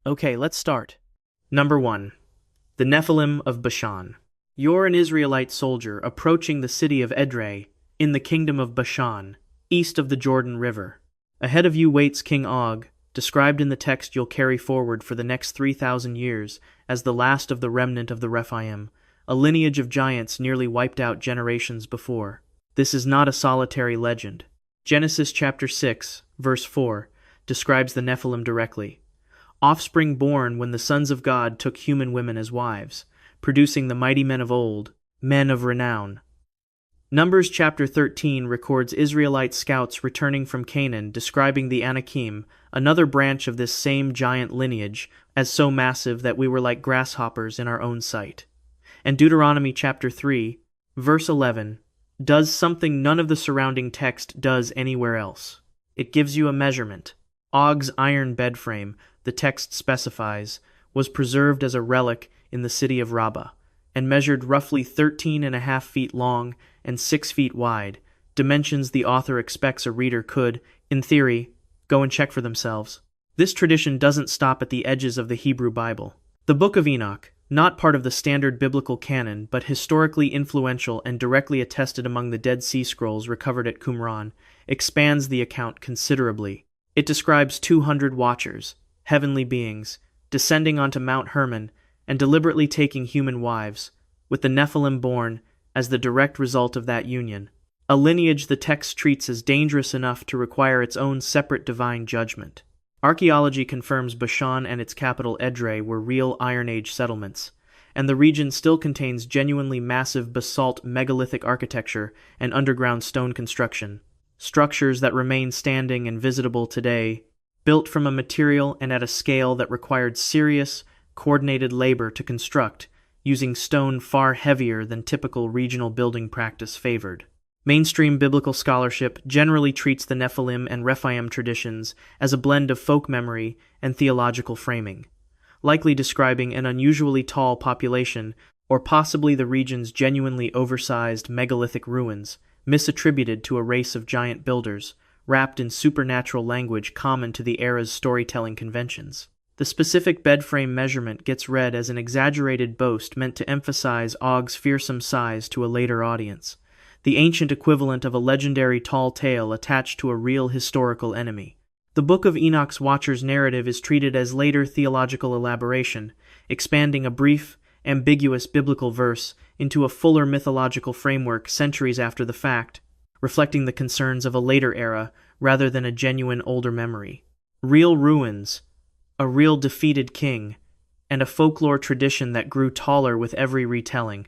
Okay, let's start. Number 1. The Nephilim of Bashan. You're an Israelite soldier approaching the city of Edrei, in the kingdom of Bashan, east of the Jordan River. Ahead of you waits King Og, described in the text you'll carry forward for the next 3,000 years as the last of the remnant of the Rephaim, a lineage of giants nearly wiped out generations before. This is not a solitary legend. Genesis chapter 6, verse 4, describes the Nephilim directly. Offspring born when the sons of God took human women as wives, producing the mighty men of old, men of renown. Numbers chapter 13 records Israelite scouts returning from Canaan describing the Anakim, another branch of this same giant lineage, as so massive that we were like grasshoppers in our own sight. And Deuteronomy chapter 3, verse 11, does something none of the surrounding text does anywhere else. It gives you a measurement. Og's iron bed frame, the text specifies, was preserved as a relic in the city of Rabbah, and measured roughly 13.5 feet long and 6 feet wide, dimensions the author expects a reader could, in theory, go and check for themselves. This tradition doesn't stop at the edges of the Hebrew Bible. The Book of Enoch, not part of the standard biblical canon, but historically influential and directly attested among the Dead Sea Scrolls recovered at Qumran, expands the account considerably. It describes 200 watchers, heavenly beings, descending onto Mount Hermon and deliberately taking human wives, with the Nephilim born as the direct result of that union, a lineage the text treats as dangerous enough to require its own separate divine judgment. Archaeology confirms Bashan and its capital Edrei were real Iron Age settlements, and the region still contains genuinely massive basalt megalithic architecture and underground stone construction, structures that remain standing and visitable today, built from a material and at a scale that required serious, coordinated labor to construct, using stone far heavier than typical regional building practice favored. Mainstream biblical scholarship generally treats the Nephilim and Rephaim traditions as a blend of folk memory and theological framing, likely describing an unusually tall population or possibly the region's genuinely oversized megalithic ruins, misattributed to a race of giant builders, wrapped in supernatural language common to the era's storytelling conventions. The specific bedframe measurement gets read as an exaggerated boast meant to emphasize Og's fearsome size to a later audience, the ancient equivalent of a legendary tall tale attached to a real historical enemy. The Book of Enoch's Watcher's narrative is treated as later theological elaboration, expanding a brief, ambiguous biblical verse into a fuller mythological framework centuries after the fact, reflecting the concerns of a later era rather than a genuine older memory. Real ruins, a real defeated king, and a folklore tradition that grew taller with every retelling.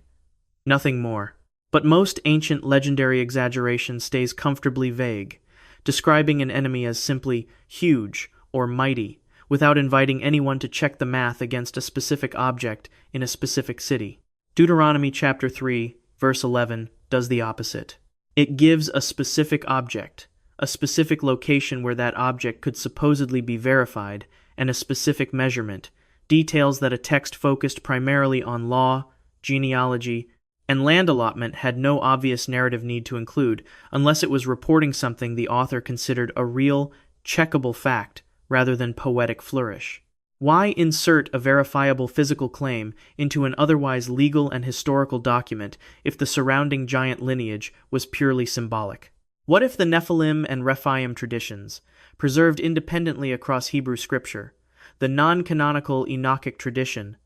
Nothing more. But most ancient legendary exaggeration stays comfortably vague, describing an enemy as simply huge or mighty, without inviting anyone to check the math against a specific object in a specific city. Deuteronomy chapter 3, verse 11, does the opposite. It gives a specific object, a specific location where that object could supposedly be verified, and a specific measurement, details that a text focused primarily on law, genealogy, and land allotment had no obvious narrative need to include, unless it was reporting something the author considered a real, checkable fact rather than poetic flourish. Why insert a verifiable physical claim into an otherwise legal and historical document if the surrounding giant lineage was purely symbolic? What if the Nephilim and Rephaim traditions, preserved independently across Hebrew scripture, the non-canonical Enochic tradition,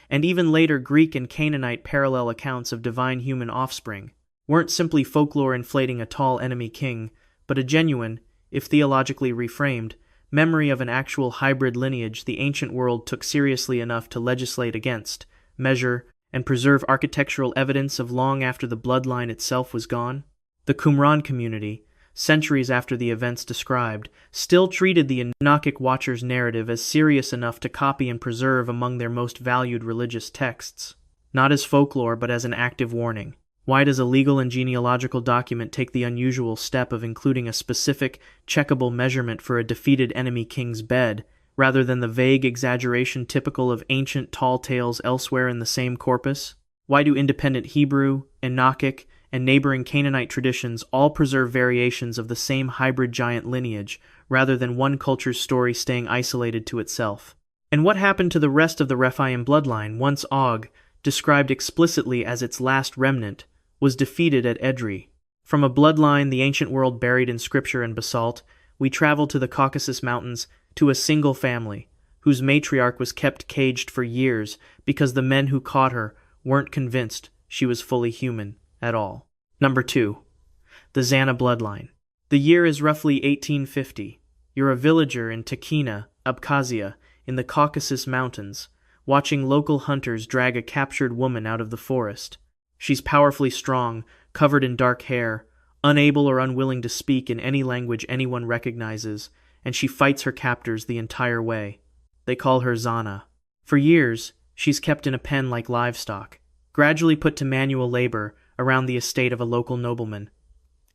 and even later Greek and Canaanite parallel accounts of divine human offspring, weren't simply folklore inflating a tall enemy king, but a genuine, if theologically reframed, memory of an actual hybrid lineage the ancient world took seriously enough to legislate against, measure, and preserve architectural evidence of long after the bloodline itself was gone? The Qumran community, centuries after the events described, still treated the Enochic Watcher's narrative as serious enough to copy and preserve among their most valued religious texts, not as folklore but as an active warning. Why does a legal and genealogical document take the unusual step of including a specific, checkable measurement for a defeated enemy king's bed, rather than the vague exaggeration typical of ancient tall tales elsewhere in the same corpus? Why do independent Hebrew, Enochic, and neighboring Canaanite traditions all preserve variations of the same hybrid giant lineage, rather than one culture's story staying isolated to itself? And what happened to the rest of the Rephaim bloodline once Og, described explicitly as its last remnant, was defeated at Edrei? From a bloodline the ancient world buried in scripture and basalt, we travel to the Caucasus Mountains to a single family, whose matriarch was kept caged for years because the men who caught her weren't convinced she was fully human at all. Number 2. The Zana bloodline. The year is roughly 1850. You're a villager in Tikhina, Abkhazia, in the Caucasus Mountains, watching local hunters drag a captured woman out of the forest. She's powerfully strong, covered in dark hair, unable or unwilling to speak in any language anyone recognizes, and she fights her captors the entire way. They call her Zana. For years, she's kept in a pen like livestock, gradually put to manual labor around the estate of a local nobleman.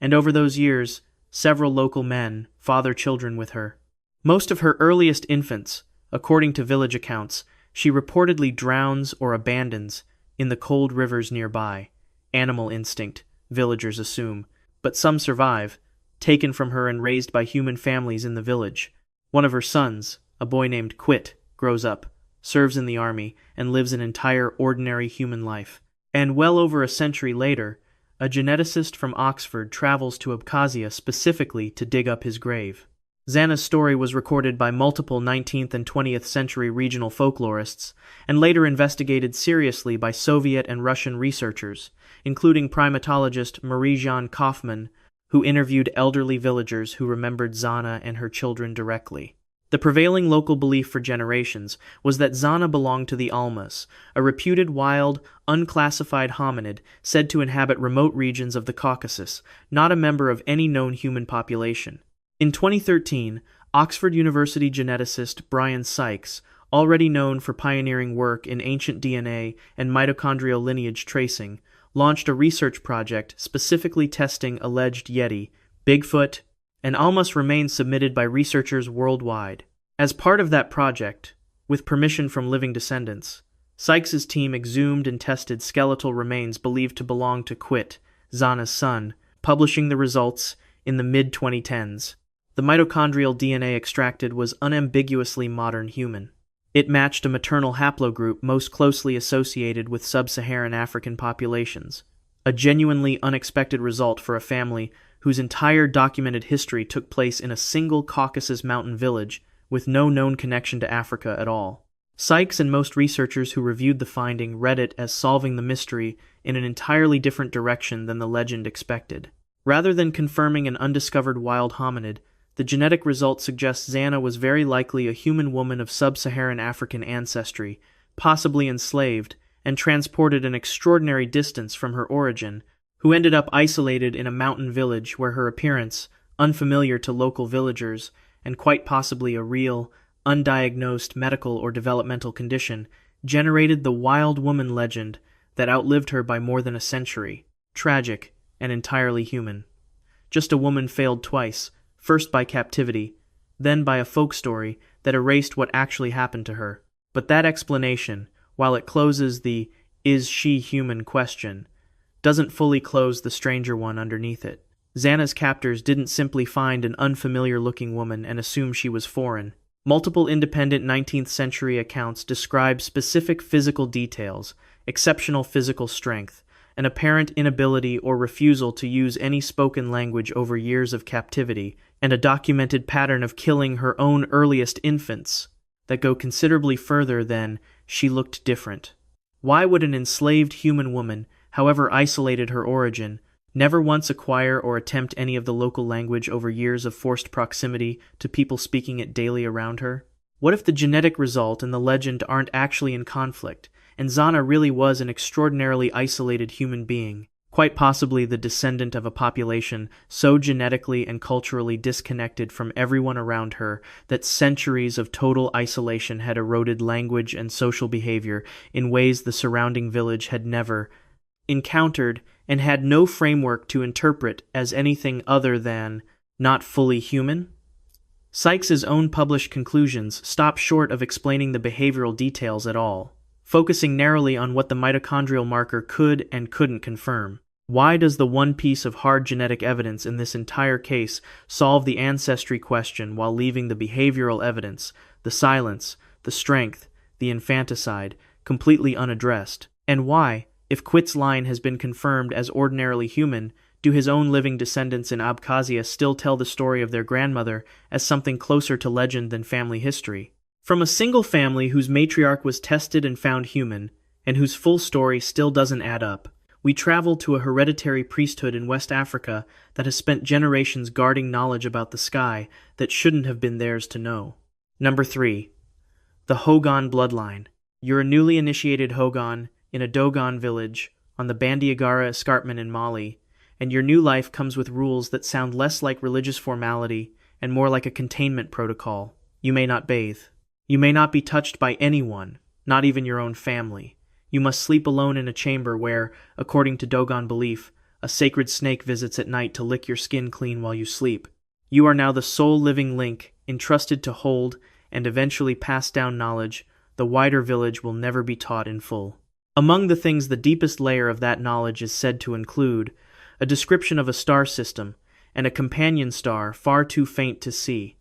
And over those years, several local men father children with her. Most of her earliest infants, according to village accounts, she reportedly drowns or abandons in the cold rivers nearby. Animal instinct, villagers assume, but some survive, taken from her and raised by human families in the village. One of her sons, a boy named Quit, grows up, serves in the army, and lives an entire ordinary human life. And well over a century later, a geneticist from Oxford travels to Abkhazia specifically to dig up his grave. Zana's story was recorded by multiple 19th and 20th century regional folklorists, and later investigated seriously by Soviet and Russian researchers, including primatologist Marie-Jeanne Kaufmann, who interviewed elderly villagers who remembered Zana and her children directly. The prevailing local belief for generations was that Zana belonged to the Almas, a reputed wild, unclassified hominid said to inhabit remote regions of the Caucasus, not a member of any known human population. In 2013, Oxford University geneticist Brian Sykes, already known for pioneering work in ancient DNA and mitochondrial lineage tracing, launched a research project specifically testing alleged Yeti, Bigfoot, and Almas remains submitted by researchers worldwide. As part of that project, with permission from living descendants, Sykes' team exhumed and tested skeletal remains believed to belong to Quit, Zana's son, publishing the results in the mid-2010s. The mitochondrial DNA extracted was unambiguously modern human. It matched a maternal haplogroup most closely associated with sub-Saharan African populations, a genuinely unexpected result for a family whose entire documented history took place in a single Caucasus mountain village with no known connection to Africa at all. Sykes and most researchers who reviewed the finding read it as solving the mystery in an entirely different direction than the legend expected. Rather than confirming an undiscovered wild hominid, the genetic result suggests Zana was very likely a human woman of sub-Saharan African ancestry, possibly enslaved, and transported an extraordinary distance from her origin, who ended up isolated in a mountain village where her appearance, unfamiliar to local villagers, and quite possibly a real, undiagnosed medical or developmental condition, generated the wild woman legend that outlived her by more than a century. Tragic and entirely human. Just a woman failed twice, first by captivity, then by a folk story that erased what actually happened to her. But that explanation, while it closes the "is she human" question, doesn't fully close the stranger one underneath it. Zana's captors didn't simply find an unfamiliar-looking woman and assume she was foreign. Multiple independent 19th century accounts describe specific physical details, exceptional physical strength, an apparent inability or refusal to use any spoken language over years of captivity, and a documented pattern of killing her own earliest infants that go considerably further than "she looked different." Why would an enslaved human woman, however isolated her origin, never once acquire or attempt any of the local language over years of forced proximity to people speaking it daily around her? What if the genetic result and the legend aren't actually in conflict, and Zana really was an extraordinarily isolated human being, quite possibly the descendant of a population so genetically and culturally disconnected from everyone around her that centuries of total isolation had eroded language and social behavior in ways the surrounding village had never encountered and had no framework to interpret as anything other than not fully human? Sykes' own published conclusions stop short of explaining the behavioral details at all, focusing narrowly on what the mitochondrial marker could and couldn't confirm. Why does the one piece of hard genetic evidence in this entire case solve the ancestry question while leaving the behavioral evidence, the silence, the strength, the infanticide, completely unaddressed? And why, if Quit's line has been confirmed as ordinarily human, do his own living descendants in Abkhazia still tell the story of their grandmother as something closer to legend than family history? From a single family whose matriarch was tested and found human, and whose full story still doesn't add up, we travel to a hereditary priesthood in West Africa that has spent generations guarding knowledge about the sky that shouldn't have been theirs to know. Number 3. The Hogan bloodline. You're a newly initiated Hogan in a Dogon village on the Bandiagara escarpment in Mali, and your new life comes with rules that sound less like religious formality and more like a containment protocol. You may not bathe. You may not be touched by anyone, not even your own family. You must sleep alone in a chamber where, according to Dogon belief, a sacred snake visits at night to lick your skin clean while you sleep. You are now the sole living link, entrusted to hold and eventually pass down knowledge the wider village will never be taught in full. Among the things the deepest layer of that knowledge is said to include a description of a star system and a companion star far too faint to see,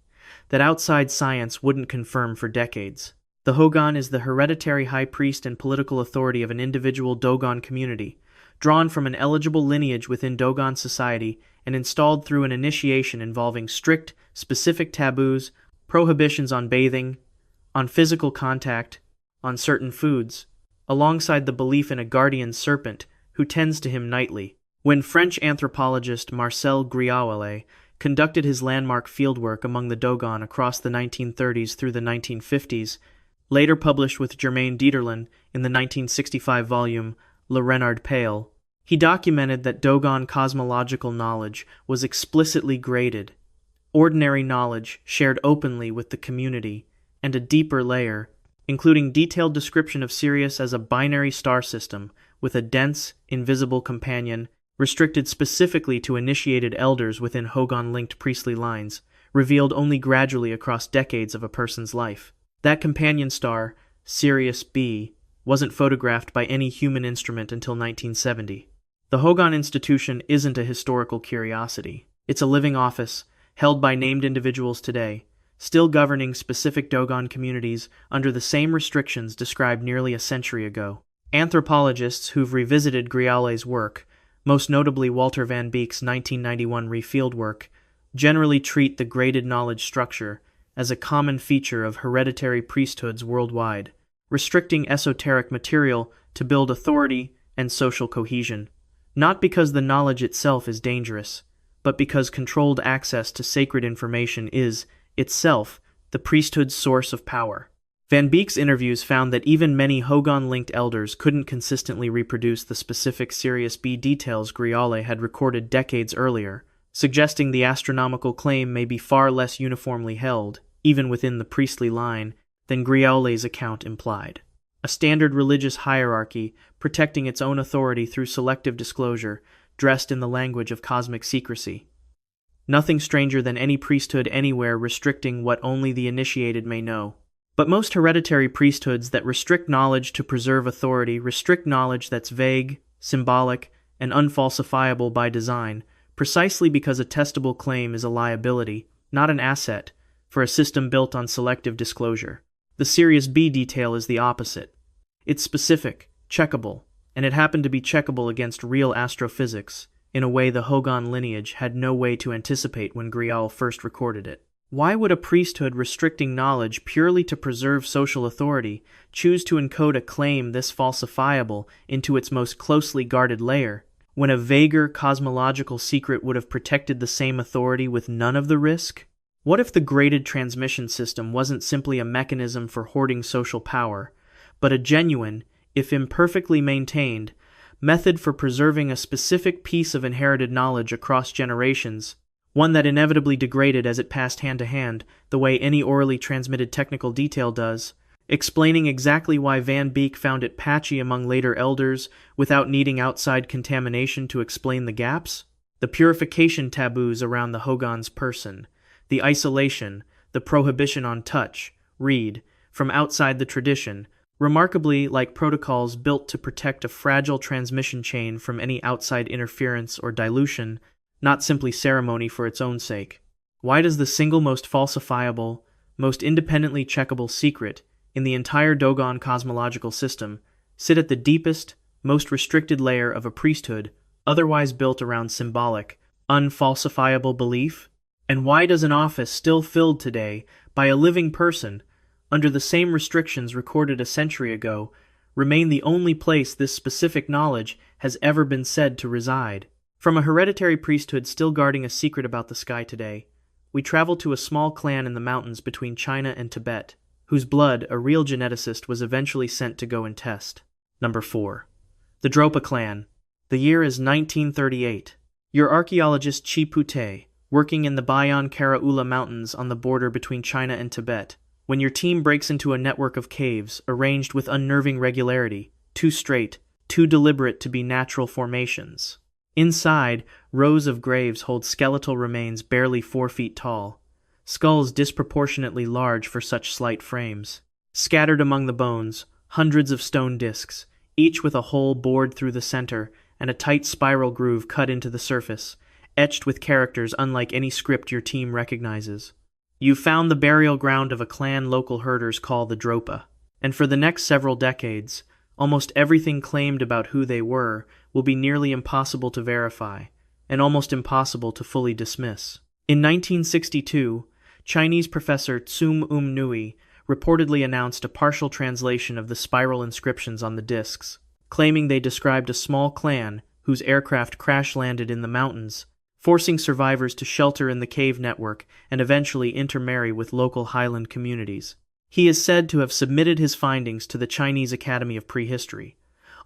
that outside science wouldn't confirm for decades. The Hogan is the hereditary high priest and political authority of an individual Dogon community, drawn from an eligible lineage within Dogon society and installed through an initiation involving strict, specific taboos, prohibitions on bathing, on physical contact, on certain foods, alongside the belief in a guardian serpent who tends to him nightly. When French anthropologist Marcel Griaule conducted his landmark fieldwork among the Dogon across the 1930s through the 1950s, later published with Germaine Dieterlen in the 1965 volume Le Renard Pale, he documented that Dogon cosmological knowledge was explicitly graded, ordinary knowledge shared openly with the community, and a deeper layer, including detailed description of Sirius as a binary star system with a dense, invisible companion, restricted specifically to initiated elders within Hogan-linked priestly lines, revealed only gradually across decades of a person's life. That companion star, Sirius B, wasn't photographed by any human instrument until 1970. The Hogan institution isn't a historical curiosity. It's a living office, held by named individuals today, still governing specific Dogon communities under the same restrictions described nearly a century ago. Anthropologists who've revisited Griaule's work, most notably Walter Van Beek's 1991 refield work, generally treat the graded knowledge structure as a common feature of hereditary priesthoods worldwide, restricting esoteric material to build authority and social cohesion, not because the knowledge itself is dangerous, but because controlled access to sacred information is, itself, the priesthood's source of power. Van Beek's interviews found that even many Hogan-linked elders couldn't consistently reproduce the specific Sirius B details Griaule had recorded decades earlier, suggesting the astronomical claim may be far less uniformly held, even within the priestly line, than Griaule's account implied. A standard religious hierarchy protecting its own authority through selective disclosure, dressed in the language of cosmic secrecy. Nothing stranger than any priesthood anywhere restricting what only the initiated may know. But most hereditary priesthoods that restrict knowledge to preserve authority restrict knowledge that's vague, symbolic, and unfalsifiable by design, precisely because a testable claim is a liability, not an asset, for a system built on selective disclosure. The Sirius B detail is the opposite. It's specific, checkable, and it happened to be checkable against real astrophysics, in a way the Hogan lineage had no way to anticipate when Griaule first recorded it. Why would a priesthood restricting knowledge purely to preserve social authority choose to encode a claim this falsifiable into its most closely guarded layer, when a vaguer cosmological secret would have protected the same authority with none of the risk? What if the graded transmission system wasn't simply a mechanism for hoarding social power, but a genuine, if imperfectly maintained, method for preserving a specific piece of inherited knowledge across generations, one that inevitably degraded as it passed hand to hand, the way any orally transmitted technical detail does, explaining exactly why Van Beek found it patchy among later elders without needing outside contamination to explain the gaps? The purification taboos around the Hogan's person, the isolation, the prohibition on touch, read, from outside the tradition, remarkably like protocols built to protect a fragile transmission chain from any outside interference or dilution, not simply ceremony for its own sake. Why does the single most falsifiable, most independently checkable secret, in the entire Dogon cosmological system, sit at the deepest, most restricted layer of a priesthood, otherwise built around symbolic, unfalsifiable belief? And why does an office still filled today by a living person, under the same restrictions recorded a century ago, remain the only place this specific knowledge has ever been said to reside? From a hereditary priesthood still guarding a secret about the sky today, we travel to a small clan in the mountains between China and Tibet, whose blood a real geneticist was eventually sent to go and test. Number 4. The Dropa clan. The year is 1938. Your archaeologist Chi Pute, working in the Bayan Karaula Mountains on the border between China and Tibet, when your team breaks into a network of caves arranged with unnerving regularity, too straight, too deliberate to be natural formations. Inside, rows of graves hold skeletal remains barely 4 feet tall, skulls disproportionately large for such slight frames. Scattered among the bones, hundreds of stone discs, each with a hole bored through the center and a tight spiral groove cut into the surface, etched with characters unlike any script your team recognizes. You found the burial ground of a clan local herders call the Dropa, and for the next several decades, almost everything claimed about who they were will be nearly impossible to verify, and almost impossible to fully dismiss. In 1962, Chinese professor Tsum Nui reportedly announced a partial translation of the spiral inscriptions on the discs, claiming they described a small clan whose aircraft crash-landed in the mountains, forcing survivors to shelter in the cave network and eventually intermarry with local highland communities. He is said to have submitted his findings to the Chinese Academy of Prehistory,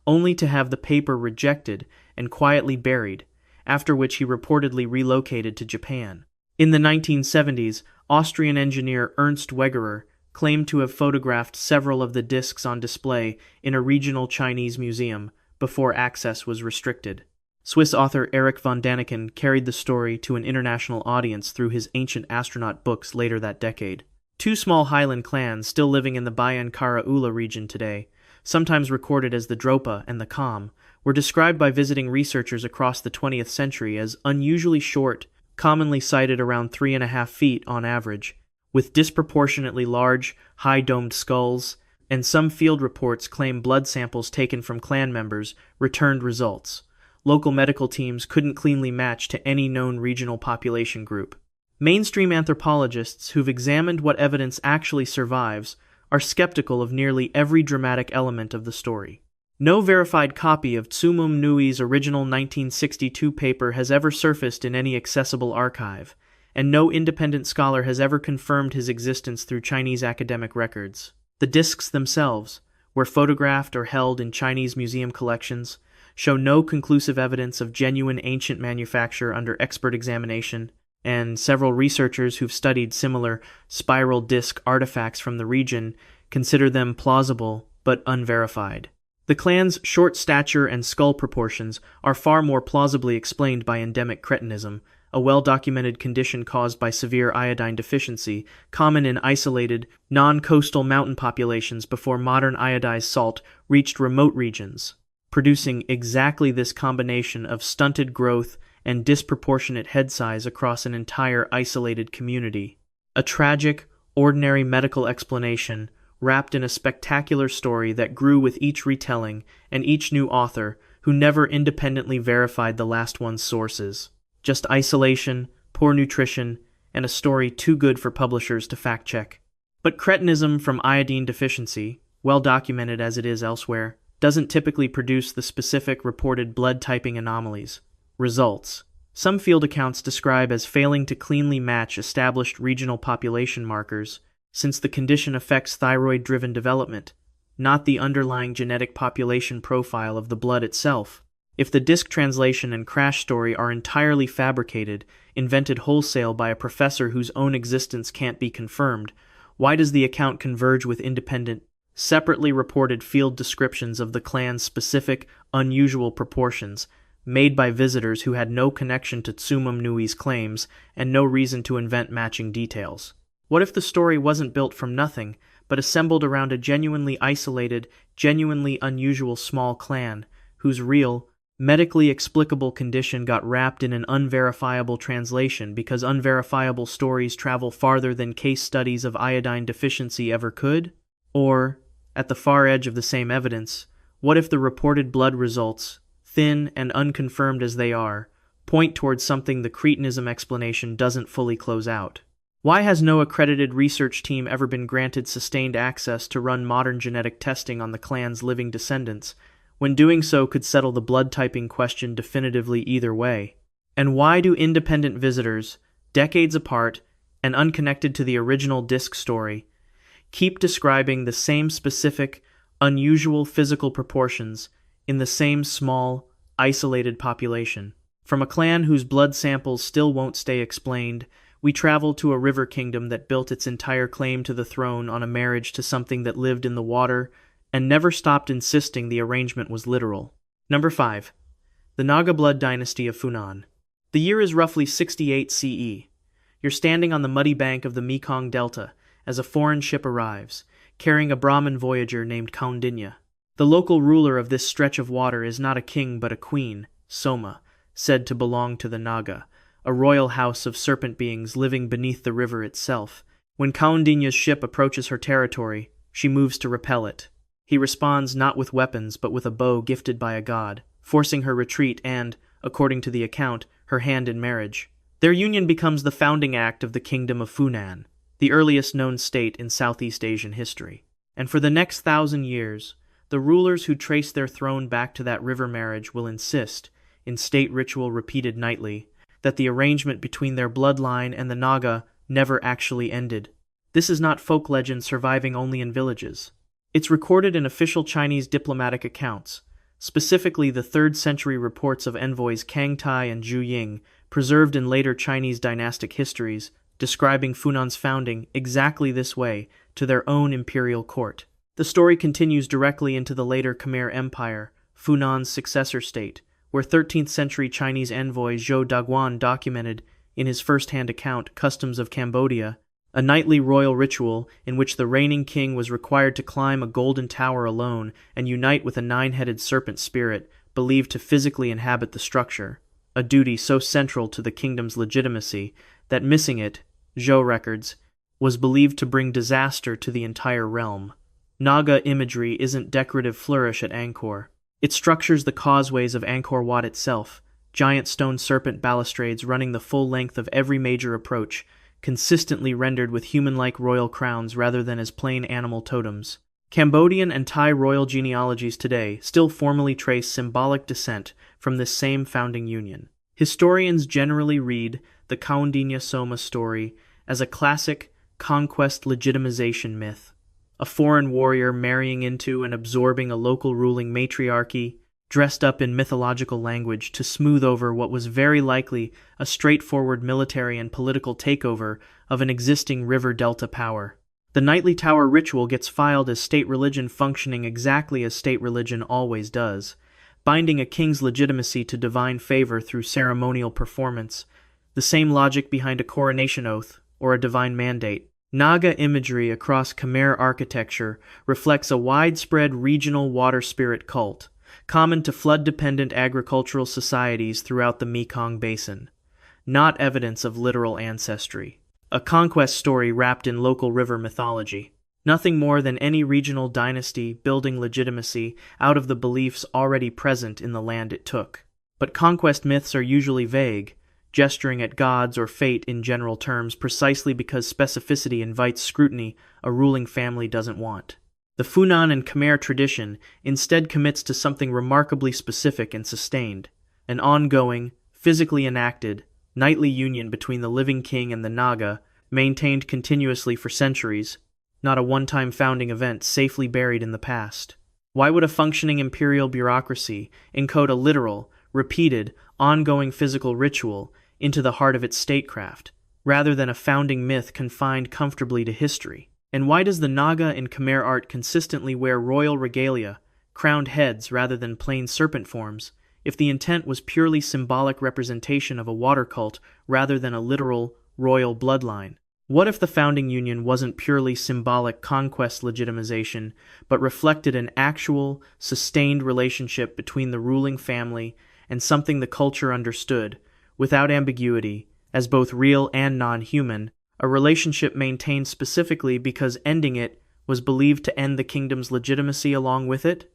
only to have the paper rejected and quietly buried, after which he reportedly relocated to Japan. In the 1970s, Austrian engineer Ernst Wegerer claimed to have photographed several of the discs on display in a regional Chinese museum before access was restricted. Swiss author Erich von Däniken carried the story to an international audience through his Ancient Astronaut books later that decade. 2 small highland clans still living in the Bayan Karaula region today, sometimes recorded as the Dropa and the Kam, were described by visiting researchers across the 20th century as unusually short, commonly cited around 3.5 feet on average, with disproportionately large, high-domed skulls, and some field reports claim blood samples taken from clan members returned results local medical teams couldn't cleanly match to any known regional population group. Mainstream anthropologists who've examined what evidence actually survives are skeptical of nearly every dramatic element of the story. No verified copy of Tsumum Nui's original 1962 paper has ever surfaced in any accessible archive, and no independent scholar has ever confirmed his existence through Chinese academic records. The discs themselves, where photographed or held in Chinese museum collections, show no conclusive evidence of genuine ancient manufacture under expert examination, and several researchers who've studied similar spiral disc artifacts from the region consider them plausible but unverified. The clan's short stature and skull proportions are far more plausibly explained by endemic cretinism, a well-documented condition caused by severe iodine deficiency, common in isolated, non-coastal mountain populations before modern iodized salt reached remote regions, producing exactly this combination of stunted growth and disproportionate head size across an entire isolated community. A tragic, ordinary medical explanation wrapped in a spectacular story that grew with each retelling and each new author who never independently verified the last one's sources. Just isolation, poor nutrition, and a story too good for publishers to fact-check. But cretinism from iodine deficiency, well documented as it is elsewhere, doesn't typically produce the specific reported blood typing anomalies. Results. Some field accounts describe as failing to cleanly match established regional population markers, since the condition affects thyroid-driven development, not the underlying genetic population profile of the blood itself. If the disc translation and crash story are entirely fabricated, invented wholesale by a professor whose own existence can't be confirmed, why does the account converge with independent, separately reported field descriptions of the clan's specific, unusual proportions, made by visitors who had no connection to Tsumum Nui's claims and no reason to invent matching details? What if the story wasn't built from nothing, but assembled around a genuinely isolated, genuinely unusual small clan, whose real, medically explicable condition got wrapped in an unverifiable translation because unverifiable stories travel farther than case studies of iodine deficiency ever could? Or, at the far edge of the same evidence, what if the reported blood results, thin and unconfirmed as they are, point towards something the cretinism explanation doesn't fully close out? Why has no accredited research team ever been granted sustained access to run modern genetic testing on the clan's living descendants, when doing so could settle the blood typing question definitively either way? And why do independent visitors, decades apart and unconnected to the original disc story, keep describing the same specific, unusual physical proportions in the same small, isolated population? From a clan whose blood samples still won't stay explained, we travel to a river kingdom that built its entire claim to the throne on a marriage to something that lived in the water and never stopped insisting the arrangement was literal. Number 5. The Naga-blood dynasty of Funan. The year is roughly 68 CE. You're standing on the muddy bank of the Mekong Delta as a foreign ship arrives, carrying a Brahmin voyager named Kaundinya. The local ruler of this stretch of water is not a king but a queen, Soma, said to belong to the Naga, a royal house of serpent beings living beneath the river itself. When Kaundinya's ship approaches her territory, she moves to repel it. He responds not with weapons but with a bow gifted by a god, forcing her retreat and, according to the account, her hand in marriage. Their union becomes the founding act of the kingdom of Funan, the earliest known state in Southeast Asian history. And for the next 1,000 years, the rulers who trace their throne back to that river marriage will insist, in state ritual repeated nightly, that the arrangement between their bloodline and the Naga never actually ended. This is not folk legend surviving only in villages. It's recorded in official Chinese diplomatic accounts, specifically the 3rd century reports of envoys Kang Tai and Zhu Ying, preserved in later Chinese dynastic histories, describing Funan's founding exactly this way to their own imperial court. The story continues directly into the later Khmer Empire, Funan's successor state, where 13th century Chinese envoy Zhou Daguan documented, in his first-hand account, customs of Cambodia, a nightly royal ritual in which the reigning king was required to climb a golden tower alone and unite with a 9-headed serpent spirit believed to physically inhabit the structure, a duty so central to the kingdom's legitimacy that missing it, Zhou records, was believed to bring disaster to the entire realm. Naga imagery isn't decorative flourish at Angkor. It structures the causeways of Angkor Wat itself, giant stone serpent balustrades running the full length of every major approach, consistently rendered with human-like royal crowns rather than as plain animal totems. Cambodian and Thai royal genealogies today still formally trace symbolic descent from this same founding union. Historians generally read the Kaundinya Soma story as a classic conquest legitimization myth, a foreign warrior marrying into and absorbing a local ruling matriarchy, dressed up in mythological language to smooth over what was very likely a straightforward military and political takeover of an existing river delta power. The nightly tower ritual gets filed as state religion, functioning exactly as state religion always does, binding a king's legitimacy to divine favor through ceremonial performance, the same logic behind a coronation oath or a divine mandate. Naga imagery across Khmer architecture reflects a widespread regional water spirit cult, common to flood-dependent agricultural societies throughout the Mekong Basin, not evidence of literal ancestry. A conquest story wrapped in local river mythology. Nothing more than any regional dynasty building legitimacy out of the beliefs already present in the land it took. But conquest myths are usually vague, gesturing at gods or fate in general terms precisely because specificity invites scrutiny a ruling family doesn't want. The Funan and Khmer tradition instead commits to something remarkably specific and sustained, an ongoing, physically enacted, nightly union between the living king and the Naga, maintained continuously for centuries, not a one-time founding event safely buried in the past. Why would a functioning imperial bureaucracy encode a literal, repeated, ongoing physical ritual into the heart of its statecraft, rather than a founding myth confined comfortably to history? And why does the Naga in Khmer art consistently wear royal regalia, crowned heads rather than plain serpent forms, if the intent was purely symbolic representation of a water cult rather than a literal, royal bloodline? What if the founding union wasn't purely symbolic conquest legitimization, but reflected an actual, sustained relationship between the ruling family and something the culture understood, without ambiguity, as both real and non-human, a relationship maintained specifically because ending it was believed to end the kingdom's legitimacy along with it?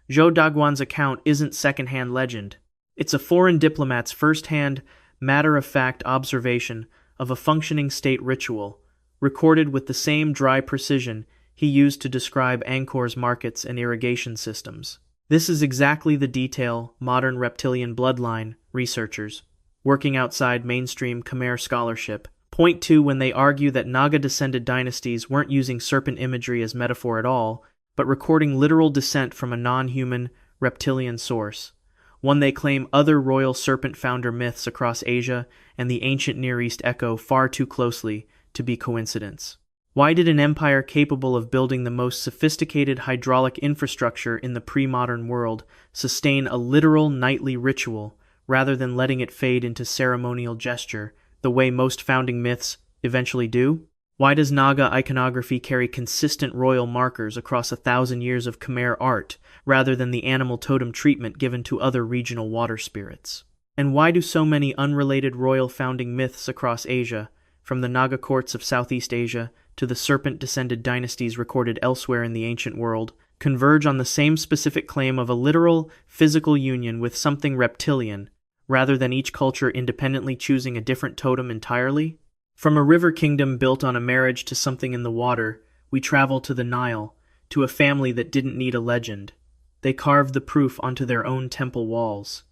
Zhou Daguan's account isn't second-hand legend. It's a foreign diplomat's first-hand, matter-of-fact observation of a functioning state ritual, recorded with the same dry precision he used to describe Angkor's markets and irrigation systems. This is exactly the detail modern reptilian bloodline researchers, working outside mainstream Khmer scholarship, point to when they argue that Naga-descended dynasties weren't using serpent imagery as metaphor at all, but recording literal descent from a non-human, reptilian source, one they claim other royal serpent founder myths across Asia and the ancient Near East echo far too closely to be coincidence. Why did an empire capable of building the most sophisticated hydraulic infrastructure in the pre-modern world sustain a literal nightly ritual rather than letting it fade into ceremonial gesture, the way most founding myths eventually do? Why does Naga iconography carry consistent royal markers across 1,000 years of Khmer art, rather than the animal totem treatment given to other regional water spirits? And why do so many unrelated royal founding myths across Asia, from the Naga courts of Southeast Asia to the serpent-descended dynasties recorded elsewhere in the ancient world, converge on the same specific claim of a literal, physical union with something reptilian, rather than each culture independently choosing a different totem entirely? From a river kingdom built on a marriage to something in the water, we travel to the Nile, to a family that didn't need a legend. They carved the proof onto their own temple walls.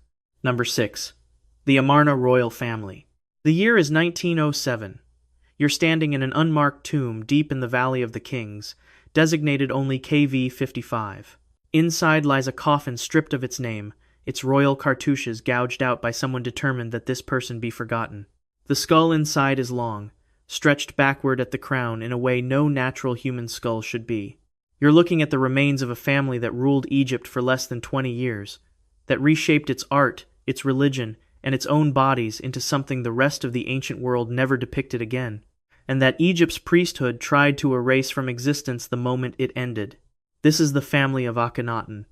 Number 6. The Amarna royal family. The year is 1907. You're standing in an unmarked tomb deep in the Valley of the Kings, designated only KV 55. Inside lies a coffin stripped of its name, its royal cartouches gouged out by someone determined that this person be forgotten. The skull inside is long, stretched backward at the crown in a way no natural human skull should be. You're looking at the remains of a family that ruled Egypt for less than 20 years, that reshaped its art, its religion, and its own bodies into something the rest of the ancient world never depicted again, and that Egypt's priesthood tried to erase from existence the moment it ended. This is the family of Akhenaten.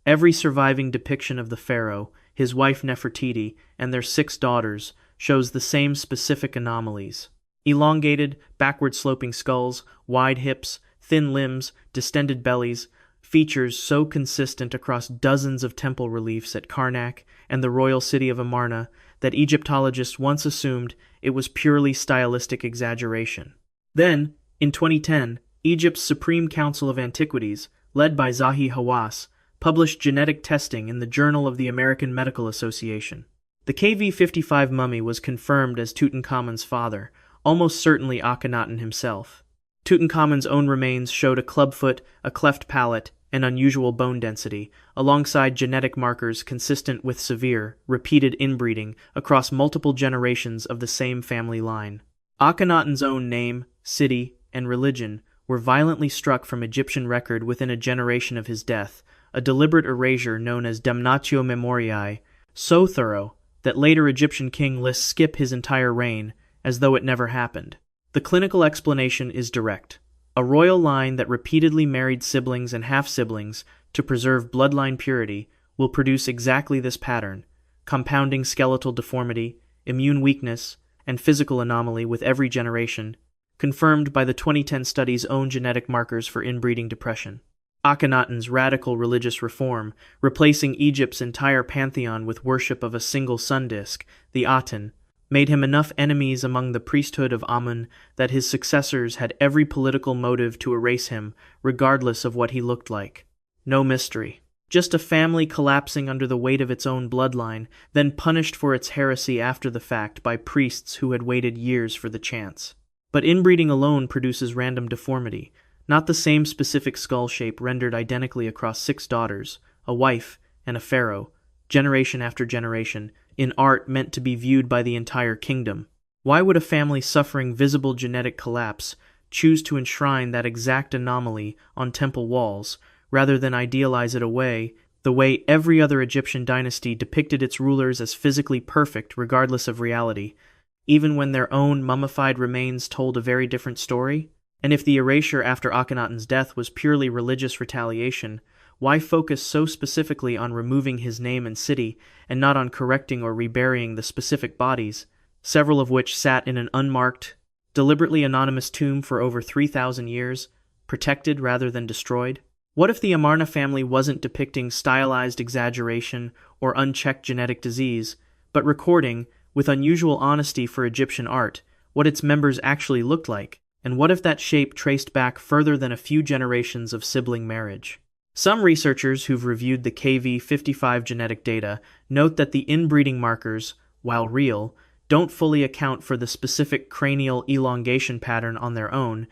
Every surviving depiction of the pharaoh, his wife Nefertiti, and their 6 daughters shows the same specific anomalies. Elongated, backward-sloping skulls, wide hips, thin limbs, distended bellies, features so consistent across dozens of temple reliefs at Karnak and the royal city of Amarna that Egyptologists once assumed it was purely stylistic exaggeration. Then, in 2010, Egypt's Supreme Council of Antiquities, led by Zahi Hawass, published genetic testing in the Journal of the American Medical Association. The KV-55 mummy was confirmed as Tutankhamun's father, almost certainly Akhenaten himself. Tutankhamun's own remains showed a clubfoot, a cleft palate, and unusual bone density, alongside genetic markers consistent with severe, repeated inbreeding across multiple generations of the same family line. Akhenaten's own name, city, and religion were violently struck from Egyptian record within a generation of his death, a deliberate erasure known as damnatio memoriae, so thorough that later Egyptian king lists skip his entire reign, as though it never happened. The clinical explanation is direct. A royal line that repeatedly married siblings and half-siblings to preserve bloodline purity will produce exactly this pattern, compounding skeletal deformity, immune weakness, and physical anomaly with every generation, confirmed by the 2010 study's own genetic markers for inbreeding depression. Akhenaten's radical religious reform, replacing Egypt's entire pantheon with worship of a single sun disk, the Aten, made him enough enemies among the priesthood of Amun that his successors had every political motive to erase him, regardless of what he looked like. No mystery. Just a family collapsing under the weight of its own bloodline, then punished for its heresy after the fact by priests who had waited years for the chance. But inbreeding alone produces random deformity, not the same specific skull shape rendered identically across 6 daughters, a wife, and a pharaoh, generation after generation, in art meant to be viewed by the entire kingdom. Why would a family suffering visible genetic collapse choose to enshrine that exact anomaly on temple walls, rather than idealize it away, the way every other Egyptian dynasty depicted its rulers as physically perfect regardless of reality, even when their own mummified remains told a very different story? And if the erasure after Akhenaten's death was purely religious retaliation, why focus so specifically on removing his name and city, and not on correcting or reburying the specific bodies, several of which sat in an unmarked, deliberately anonymous tomb for over 3,000 years, protected rather than destroyed? What if the Amarna family wasn't depicting stylized exaggeration or unchecked genetic disease, but recording, with unusual honesty for Egyptian art, what its members actually looked like? And what if that shape traced back further than a few generations of sibling marriage? Some researchers who've reviewed the KV55 genetic data note that the inbreeding markers, while real, don't fully account for the specific cranial elongation pattern on their own,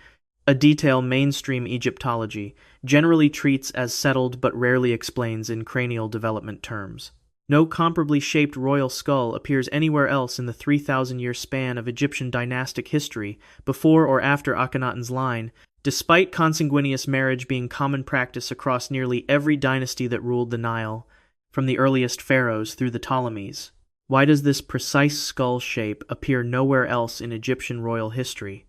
a detail mainstream Egyptology generally treats as settled but rarely explains in cranial development terms. No comparably shaped royal skull appears anywhere else in the 3,000-year span of Egyptian dynastic history before or after Akhenaten's line, despite consanguineous marriage being common practice across nearly every dynasty that ruled the Nile, from the earliest pharaohs through the Ptolemies. Why does this precise skull shape appear nowhere else in Egyptian royal history,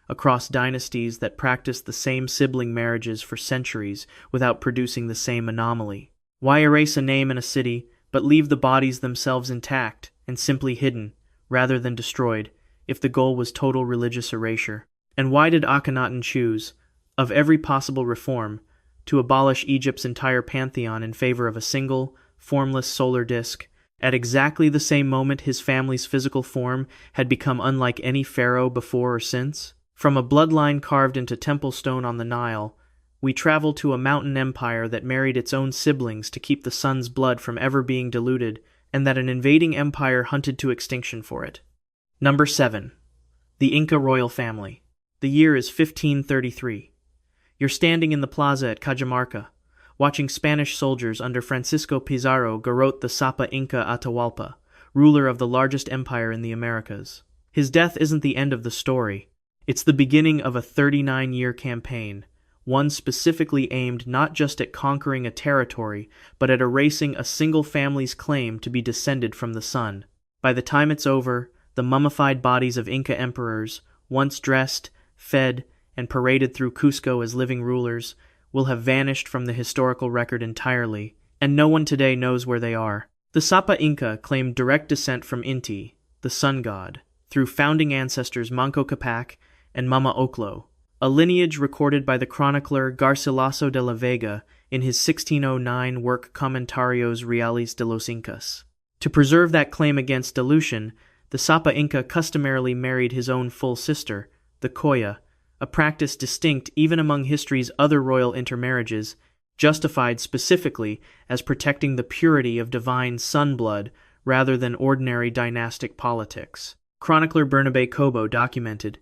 across dynasties that practiced the same sibling marriages for centuries without producing the same anomaly? Why erase a name in a city, but leave the bodies themselves intact and simply hidden, rather than destroyed, if the goal was total religious erasure? And why did Akhenaten choose, of every possible reform, to abolish Egypt's entire pantheon in favor of a single, formless solar disk, at exactly the same moment his family's physical form had become unlike any pharaoh before or since? From a bloodline carved into temple stone on the Nile, we travel to a mountain empire that married its own siblings to keep the sun's blood from ever being diluted, and that an invading empire hunted to extinction for it. Number 7. The Inca royal family. The year is 1533. You're standing in the plaza at Cajamarca, watching Spanish soldiers under Francisco Pizarro garrote the Sapa Inca Atahualpa, ruler of the largest empire in the Americas. His death isn't the end of the story. It's the beginning of a 39-year campaign, one specifically aimed not just at conquering a territory, but at erasing a single family's claim to be descended from the sun. By the time it's over, the mummified bodies of Inca emperors, once dressed, fed, and paraded through Cusco as living rulers, will have vanished from the historical record entirely, and no one today knows where they are. The Sapa Inca claimed direct descent from Inti, the sun god, through founding ancestors Manco Capac and Mama Oclo, a lineage recorded by the chronicler Garcilaso de la Vega in his 1609 work Comentarios Reales de los Incas. To preserve that claim against dilution, the Sapa Inca customarily married his own full sister, the Coya, a practice distinct even among history's other royal intermarriages, justified specifically as protecting the purity of divine sun blood rather than ordinary dynastic politics. Chronicler Bernabe Cobo documented,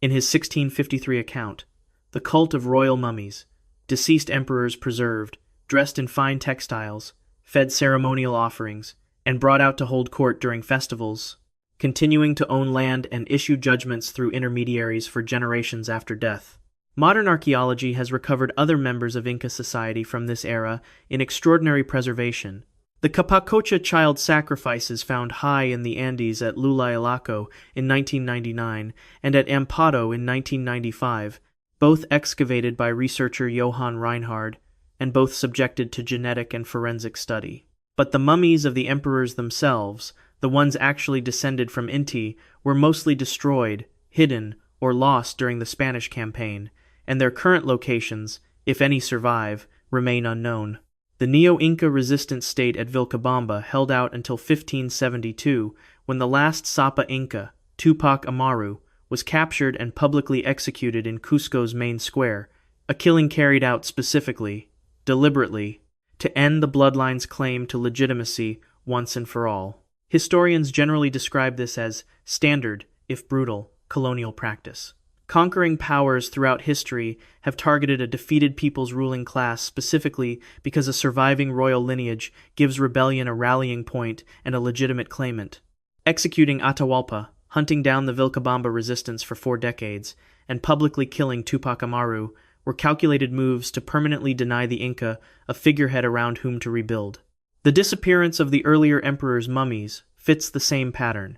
in his 1653 account, the cult of royal mummies, deceased emperors preserved, dressed in fine textiles, fed ceremonial offerings, and brought out to hold court during festivals, continuing to own land and issue judgments through intermediaries for generations after death. Modern archaeology has recovered other members of Inca society from this era in extraordinary preservation. The Capacocha child sacrifices found high in the Andes at Lula-Ilaco in 1999 and at Ampado in 1995, both excavated by researcher Johann Reinhard, and both subjected to genetic and forensic study. But the mummies of the emperors themselves, the ones actually descended from Inti, were mostly destroyed, hidden, or lost during the Spanish campaign, and their current locations, if any survive, remain unknown. The Neo-Inca resistance state at Vilcabamba held out until 1572, when the last Sapa Inca, Tupac Amaru, was captured and publicly executed in Cusco's main square, a killing carried out specifically, deliberately, to end the bloodline's claim to legitimacy once and for all. Historians generally describe this as standard, if brutal, colonial practice. Conquering powers throughout history have targeted a defeated people's ruling class specifically because a surviving royal lineage gives rebellion a rallying point and a legitimate claimant. Executing Atahualpa, hunting down the Vilcabamba resistance for 4 decades, and publicly killing Tupac Amaru were calculated moves to permanently deny the Inca a figurehead around whom to rebuild. The disappearance of the earlier emperor's mummies fits the same pattern.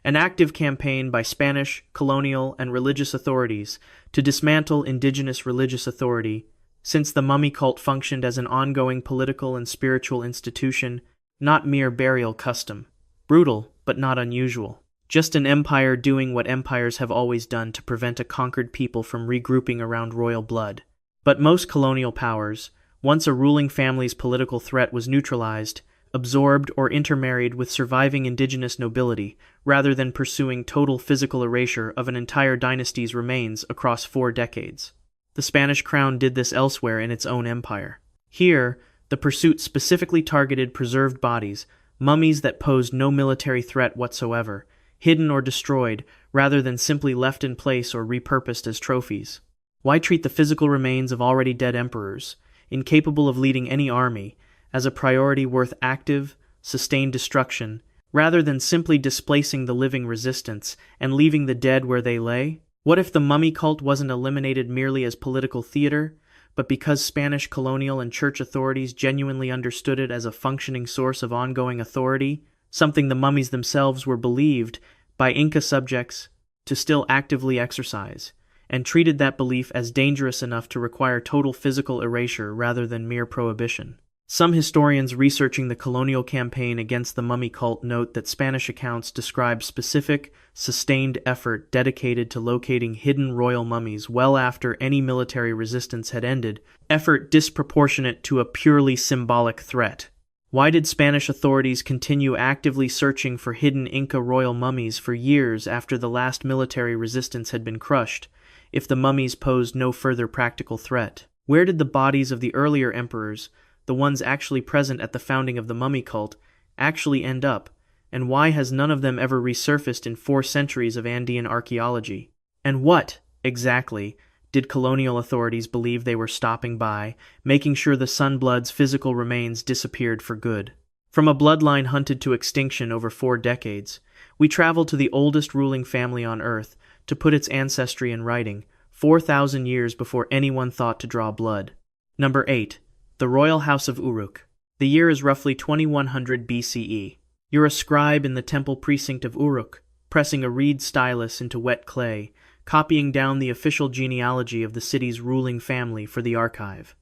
An active campaign by Spanish, colonial, and religious authorities to dismantle indigenous religious authority, since the mummy cult functioned as an ongoing political and spiritual institution, not mere burial custom. Brutal, but not unusual. Just an empire doing what empires have always done to prevent a conquered people from regrouping around royal blood. But most colonial powers, once a ruling family's political threat was neutralized, absorbed or intermarried with surviving indigenous nobility, rather than pursuing total physical erasure of an entire dynasty's remains across 4 decades. The Spanish crown did this elsewhere in its own empire. Here, the pursuit specifically targeted preserved bodies, mummies that posed no military threat whatsoever, hidden or destroyed, rather than simply left in place or repurposed as trophies. Why treat the physical remains of already dead emperors, incapable of leading any army, as a priority worth active, sustained destruction, rather than simply displacing the living resistance and leaving the dead where they lay? What if the mummy cult wasn't eliminated merely as political theater, but because Spanish colonial and church authorities genuinely understood it as a functioning source of ongoing authority, something the mummies themselves were believed by Inca subjects to still actively exercise, and treated that belief as dangerous enough to require total physical erasure rather than mere prohibition? Some historians researching the colonial campaign against the mummy cult note that Spanish accounts describe specific, sustained effort dedicated to locating hidden royal mummies well after any military resistance had ended, effort disproportionate to a purely symbolic threat. Why did Spanish authorities continue actively searching for hidden Inca royal mummies for years after the last military resistance had been crushed, if the mummies posed no further practical threat? Where did the bodies of the earlier emperors, the ones actually present at the founding of the mummy cult, actually end up, and why has none of them ever resurfaced in 4 centuries of Andean archaeology? And what, exactly, did colonial authorities believe they were stopping by, making sure the Sunblood's physical remains disappeared for good? From a bloodline hunted to extinction over 4 decades, we travel to the oldest ruling family on Earth to put its ancestry in writing, 4,000 years before anyone thought to draw blood. Number 8. The Royal House of Uruk. The year is roughly 2100 BCE. You're a scribe in the temple precinct of Uruk, pressing a reed stylus into wet clay, copying down the official genealogy of the city's ruling family for the archive.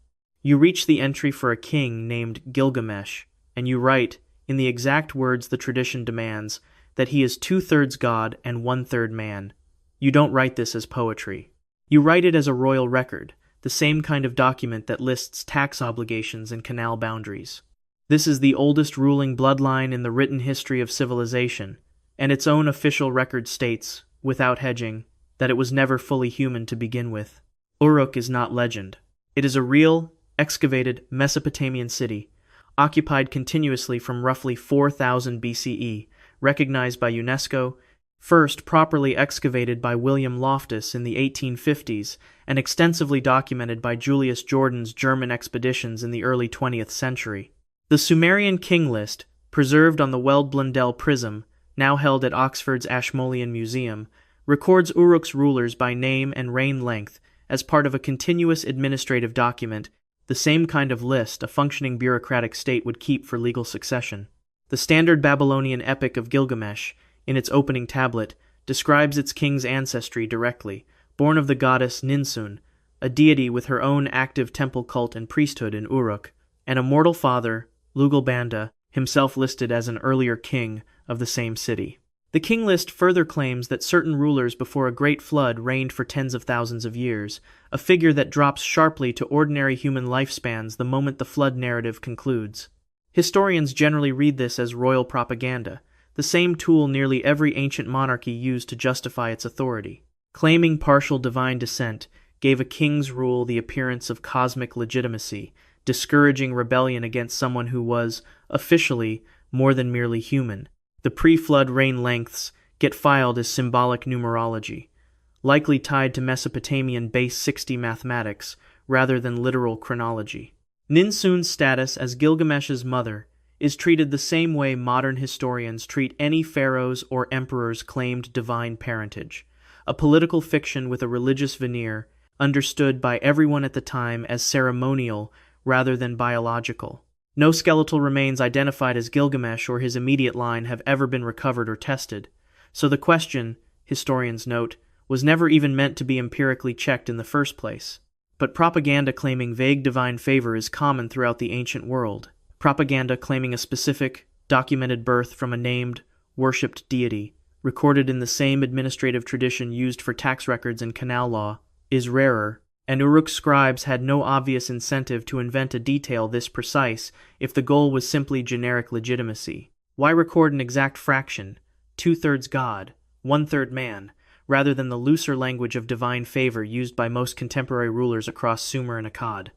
You reach the entry for a king named Gilgamesh, and you write, in the exact words the tradition demands, that he is 2/3 god and 1/3 man. You don't write this as poetry. You write it as a royal record, the same kind of document that lists tax obligations and canal boundaries. This is the oldest ruling bloodline in the written history of civilization, and its own official record states, without hedging, that it was never fully human to begin with. Uruk is not legend. It is a real, excavated Mesopotamian city, occupied continuously from roughly 4000 BCE, recognized by UNESCO, first properly excavated by William Loftus in the 1850s, and extensively documented by Julius Jordan's German expeditions in the early 20th century. The Sumerian king list, preserved on the Weld-Blundell prism, now held at Oxford's Ashmolean Museum, records Uruk's rulers by name and reign length as part of a continuous administrative document, the same kind of list a functioning bureaucratic state would keep for legal succession. The standard Babylonian epic of Gilgamesh, in its opening tablet, describes its king's ancestry directly, born of the goddess Ninsun, a deity with her own active temple cult and priesthood in Uruk, and a mortal father, Lugalbanda, himself listed as an earlier king of the same city. The king list further claims that certain rulers before a great flood reigned for tens of thousands of years, a figure that drops sharply to ordinary human lifespans the moment the flood narrative concludes. Historians generally read this as royal propaganda, the same tool nearly every ancient monarchy used to justify its authority. Claiming partial divine descent gave a king's rule the appearance of cosmic legitimacy, discouraging rebellion against someone who was, officially, more than merely human. The pre-flood reign lengths get filed as symbolic numerology, likely tied to Mesopotamian base 60 mathematics rather than literal chronology. Ninsun's status as Gilgamesh's mother is treated the same way modern historians treat any pharaoh's or emperor's claimed divine parentage, a political fiction with a religious veneer, understood by everyone at the time as ceremonial rather than biological. No skeletal remains identified as Gilgamesh or his immediate line have ever been recovered or tested, so the question, historians note, was never even meant to be empirically checked in the first place. But propaganda claiming vague divine favor is common throughout the ancient world. Propaganda claiming a specific, documented birth from a named, worshipped deity, recorded in the same administrative tradition used for tax records and canal law, is rarer, and Uruk scribes had no obvious incentive to invent a detail this precise if the goal was simply generic legitimacy. Why record an exact fraction, 2/3 God, 1/3 man, rather than the looser language of divine favor used by most contemporary rulers across Sumer and Akkad?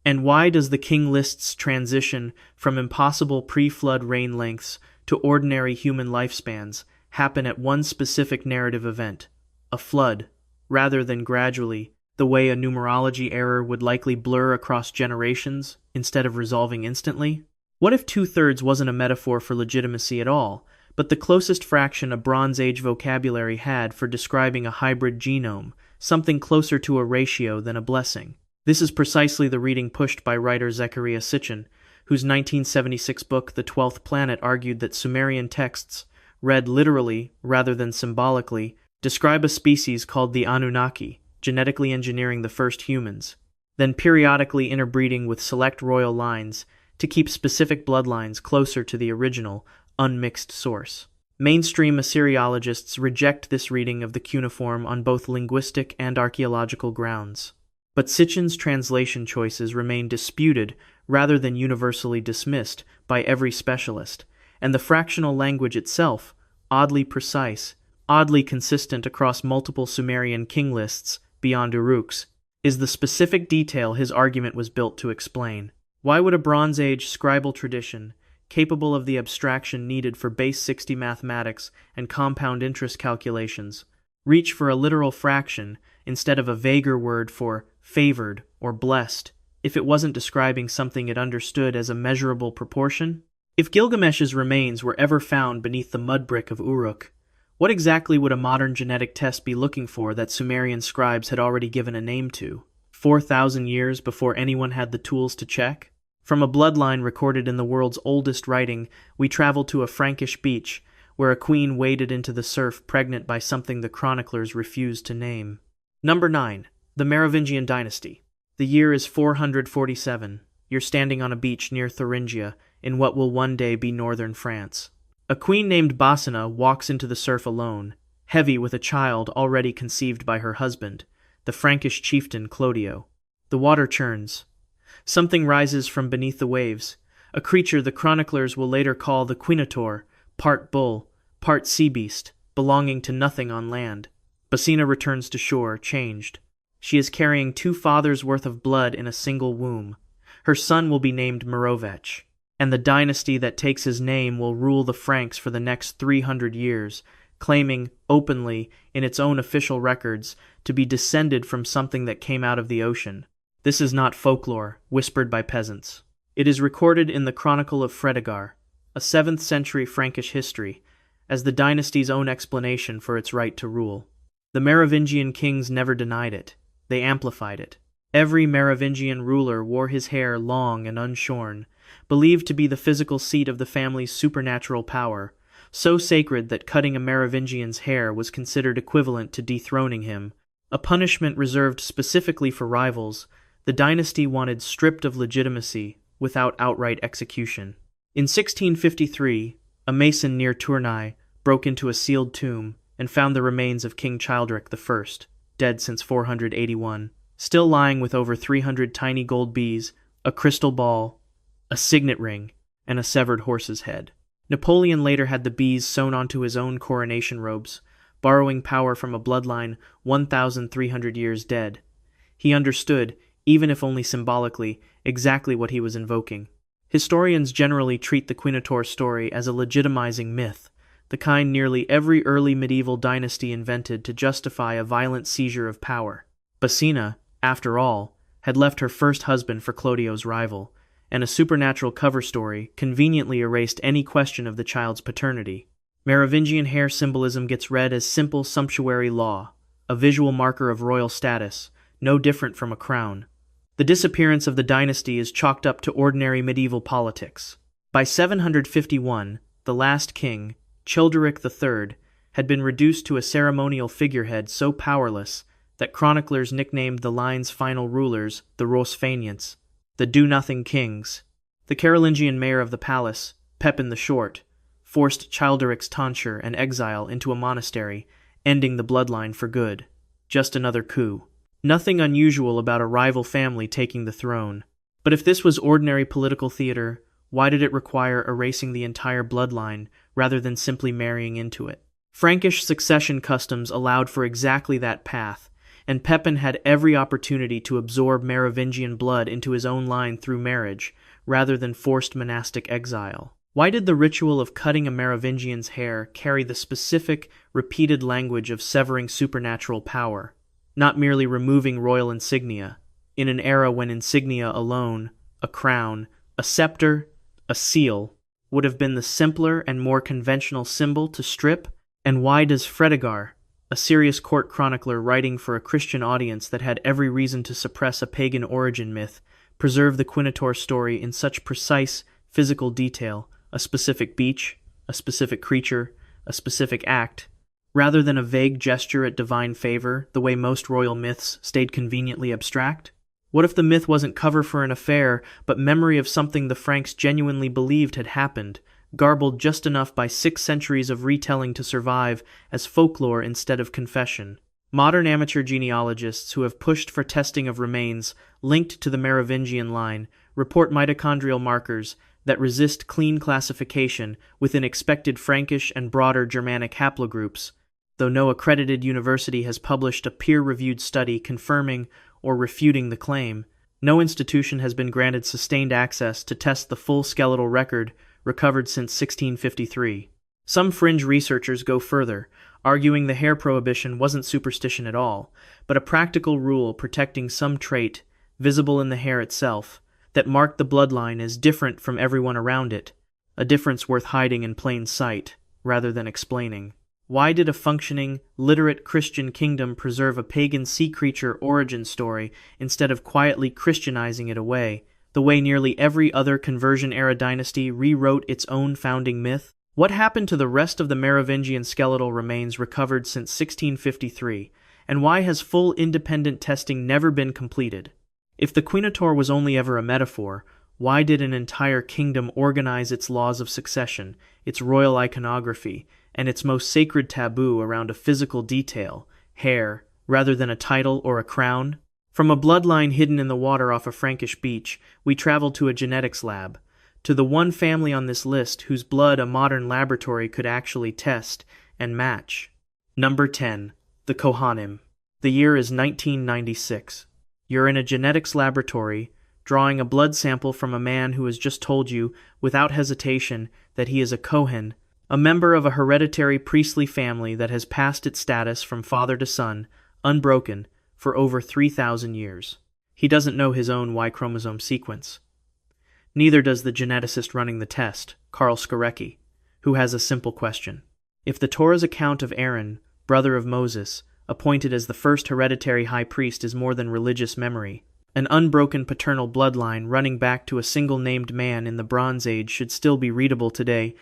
And why does the king list's transition from impossible pre-flood reign lengths to ordinary human lifespans happen at one specific narrative event, a flood, rather than gradually, the way a numerology error would likely blur across generations instead of resolving instantly? What if 2/3 wasn't a metaphor for legitimacy at all, but the closest fraction a Bronze Age vocabulary had for describing a hybrid genome, something closer to a ratio than a blessing? This is precisely the reading pushed by writer Zecharia Sitchin, whose 1976 book The 12th Planet argued that Sumerian texts, read literally rather than symbolically, describe a species called the Anunnaki, genetically engineering the first humans, then periodically interbreeding with select royal lines to keep specific bloodlines closer to the original, unmixed source. Mainstream Assyriologists reject this reading of the cuneiform on both linguistic and archaeological grounds. But Sitchin's translation choices remain disputed rather than universally dismissed by every specialist, and the fractional language itself, oddly precise, oddly consistent across multiple Sumerian king lists beyond Uruk's, is the specific detail his argument was built to explain. Why would a Bronze Age scribal tradition, capable of the abstraction needed for base 60 mathematics and compound interest calculations, reach for a literal fraction instead of a vaguer word for favored or blessed, if it wasn't describing something it understood as a measurable proportion? If Gilgamesh's remains were ever found beneath the mud brick of Uruk, what exactly would a modern genetic test be looking for that Sumerian scribes had already given a name to, 4,000 years before anyone had the tools to check? From a bloodline recorded in the world's oldest writing, we travel to a Frankish beach, where a queen waded into the surf pregnant by something the chroniclers refused to name. Number 9. The Merovingian dynasty. The year is 447. You're standing on a beach near Thuringia, in what will one day be northern France. A queen named Basana walks into the surf alone, heavy with a child already conceived by her husband, the Frankish chieftain Clodio. The water churns. Something rises from beneath the waves, a creature the chroniclers will later call the Quinator, part bull, part sea beast, belonging to nothing on land. Basina returns to shore, changed. She is carrying 2 fathers' worth of blood in a single womb. Her son will be named Merovech, and the dynasty that takes his name will rule the Franks for the next 300 years, claiming, openly, in its own official records, to be descended from something that came out of the ocean. This is not folklore, whispered by peasants. It is recorded in the Chronicle of Fredegar, a 7th century Frankish history, as the dynasty's own explanation for its right to rule. The Merovingian kings never denied it. They amplified it. Every Merovingian ruler wore his hair long and unshorn, believed to be the physical seat of the family's supernatural power, so sacred that cutting a Merovingian's hair was considered equivalent to dethroning him, a punishment reserved specifically for rivals. The dynasty wanted stripped of legitimacy without outright execution. In 1653, a mason near Tournai broke into a sealed tomb and found the remains of King Childeric I, dead since 481, still lying with over 300 tiny gold bees, a crystal ball, a signet ring, and a severed horse's head. Napoleon later had the bees sewn onto his own coronation robes, borrowing power from a bloodline 1,300 years dead. He understood, even if only symbolically, exactly what he was invoking. Historians generally treat the Quinator story as a legitimizing myth, the kind nearly every early medieval dynasty invented to justify a violent seizure of power. Basina, after all, had left her first husband for Clodio's rival, and a supernatural cover story conveniently erased any question of the child's paternity. Merovingian hair symbolism gets read as simple sumptuary law, a visual marker of royal status, no different from a crown. The disappearance of the dynasty is chalked up to ordinary medieval politics. By 751, the last king, Childeric III, had been reduced to a ceremonial figurehead so powerless that chroniclers nicknamed the line's final rulers the Rosfanians, the do-nothing kings. The Carolingian mayor of the palace, Pepin the Short, forced Childeric's tonsure and exile into a monastery, ending the bloodline for good. Just another coup. Nothing unusual about a rival family taking the throne. But if this was ordinary political theater, why did it require erasing the entire bloodline rather than simply marrying into it? Frankish succession customs allowed for exactly that path, and Pepin had every opportunity to absorb Merovingian blood into his own line through marriage, rather than forced monastic exile. Why did the ritual of cutting a Merovingian's hair carry the specific, repeated language of severing supernatural power, not merely removing royal insignia, in an era when insignia alone, a crown, a scepter, a seal, would have been the simpler and more conventional symbol to strip? And why does Fredegar, a serious court chronicler writing for a Christian audience that had every reason to suppress a pagan origin myth, preserve the Quinator story in such precise, physical detail, a specific beach, a specific creature, a specific act, rather than a vague gesture at divine favor, the way most royal myths stayed conveniently abstract? What if the myth wasn't cover for an affair, but memory of something the Franks genuinely believed had happened, garbled just enough by 6 centuries of retelling to survive as folklore instead of confession? Modern amateur genealogists who have pushed for testing of remains linked to the Merovingian line report mitochondrial markers that resist clean classification within expected Frankish and broader Germanic haplogroups, though no accredited university has published a peer-reviewed study confirming or refuting the claim. No institution has been granted sustained access to test the full skeletal record recovered since 1653. Some fringe researchers go further, arguing the hair prohibition wasn't superstition at all, but a practical rule protecting some trait, visible in the hair itself, that marked the bloodline as different from everyone around it, a difference worth hiding in plain sight, rather than explaining. Why did a functioning, literate Christian kingdom preserve a pagan sea creature origin story instead of quietly Christianizing it away, the way nearly every other conversion-era dynasty rewrote its own founding myth? What happened to the rest of the Merovingian skeletal remains recovered since 1653, and why has full independent testing never been completed? If the Quinator was only ever a metaphor, why did an entire kingdom organize its laws of succession, its royal iconography, and its most sacred taboo around a physical detail, hair, rather than a title or a crown? From a bloodline hidden in the water off a Frankish beach, we travel to a genetics lab, to the one family on this list whose blood a modern laboratory could actually test and match. Number 10. The Kohanim. The year is 1996. You're in a genetics laboratory, drawing a blood sample from a man who has just told you, without hesitation, that he is a Kohen, a member of a hereditary priestly family that has passed its status from father to son, unbroken, for over 3,000 years. He doesn't know his own Y chromosome sequence. Neither does the geneticist running the test, Karl Skorecki, who has a simple question. If the Torah's account of Aaron, brother of Moses, appointed as the first hereditary high priest is more than religious memory, an unbroken paternal bloodline running back to a single named man in the Bronze Age should still be readable today,